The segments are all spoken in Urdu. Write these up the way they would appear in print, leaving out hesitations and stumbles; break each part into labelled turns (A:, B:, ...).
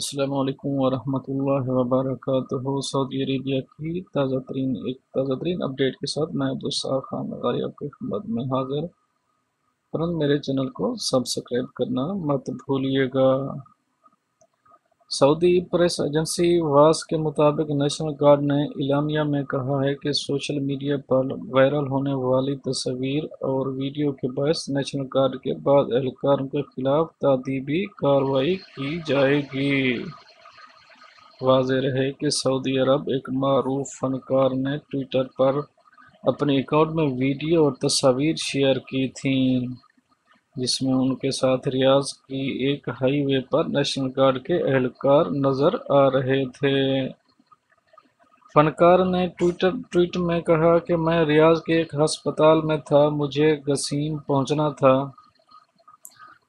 A: السلام علیکم ورحمۃ اللہ وبرکاتہ۔ سعودی عربیہ کی تازہ ترین اپڈیٹ کے ساتھ میں عبدالصاق خان غاری آپ کی خدمت میں حاضر۔ فوراً میرے چینل کو سبسکرائب کرنا مت بھولیے گا۔ سعودی پریس ایجنسی واس کے مطابق نیشنل گارڈ نے اعلامیہ میں کہا ہے کہ سوشل میڈیا پر وائرل ہونے والی تصاویر اور ویڈیو کے باعث نیشنل گارڈ کے بعض اہلکاروں کے خلاف تادیبی کارروائی کی جائے گی۔ واضح رہے کہ سعودی عرب ایک معروف فنکار نے ٹویٹر پر اپنے اکاؤنٹ میں ویڈیو اور تصاویر شیئر کی تھیں جس میں ان کے ساتھ ریاض کی ایک ہائی وے پر نیشنل گارڈ کے اہلکار نظر آ رہے تھے۔ فنکار نے ٹویٹ میں کہا کہ میں ریاض کے ایک ہسپتال میں تھا، مجھے قصیم پہنچنا تھا۔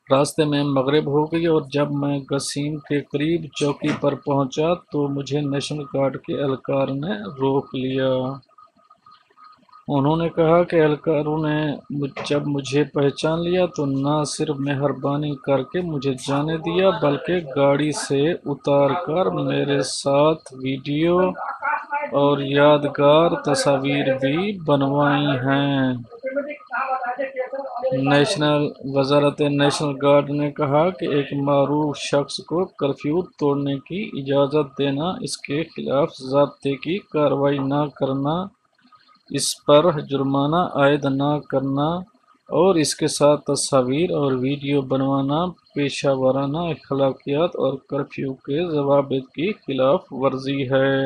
A: راستے میں مغرب ہو گئی اور جب میں قصیم کے قریب چوکی پر پہنچا تو مجھے نیشنل گارڈ کے اہلکار نے روک لیا۔ انہوں نے کہا کہ اہلکاروں نے جب مجھے پہچان لیا تو نہ صرف مہربانی کر کے مجھے جانے دیا بلکہ گاڑی سے اتار کر میرے ساتھ ویڈیو اور یادگار تصاویر بھی بنوائی ہیں۔ وزارت نیشنل گارڈ نے کہا کہ ایک معروف شخص کو کرفیو توڑنے کی اجازت دینا، اس کے خلاف ضابطے کی کارروائی نہ کرنا، اس پر جرمانہ عائد نہ کرنا اور اس کے ساتھ تصاویر اور ویڈیو بنوانا پیشہ ورانہ اخلاقیات اور کرفیو کے ضوابط کی خلاف ورزی ہے۔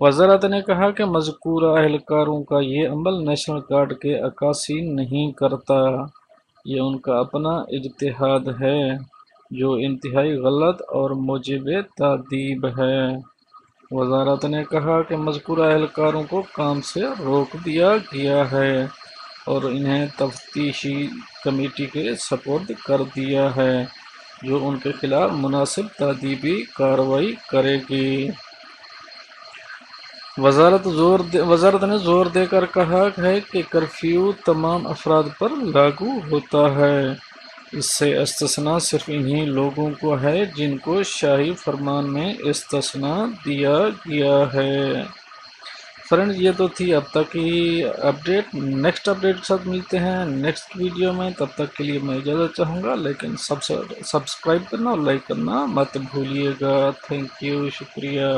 A: وزارت نے کہا کہ مذکورہ اہلکاروں کا یہ عمل نیشنل گارڈ کے عکاسی نہیں کرتا، یہ ان کا اپنا اجتہاد ہے جو انتہائی غلط اور موجب تادیب ہے۔ وزارت نے کہا کہ مذکورہ اہلکاروں کو کام سے روک دیا گیا ہے اور انہیں تفتیشی کمیٹی کے سپرد کر دیا ہے جو ان کے خلاف مناسب تادیبی کارروائی کرے گی۔ وزارت نے زور دے کر کہا ہے کہ کرفیو تمام افراد پر لاگو ہوتا ہے، اس سے استثناء صرف انہی لوگوں کو ہے جن کو شاہی فرمان میں استثناء دیا گیا ہے۔ فرینڈز، یہ تو تھی اب تک کی اپڈیٹ۔ نیکسٹ اپڈیٹ کے ساتھ ملتے ہیں نیکسٹ ویڈیو میں، تب تک کے لیے میں اجازت چاہوں گا، لیکن سبسکرائب کرنا اور لائک کرنا مت بھولیے گا۔ تھینک یو، شکریہ۔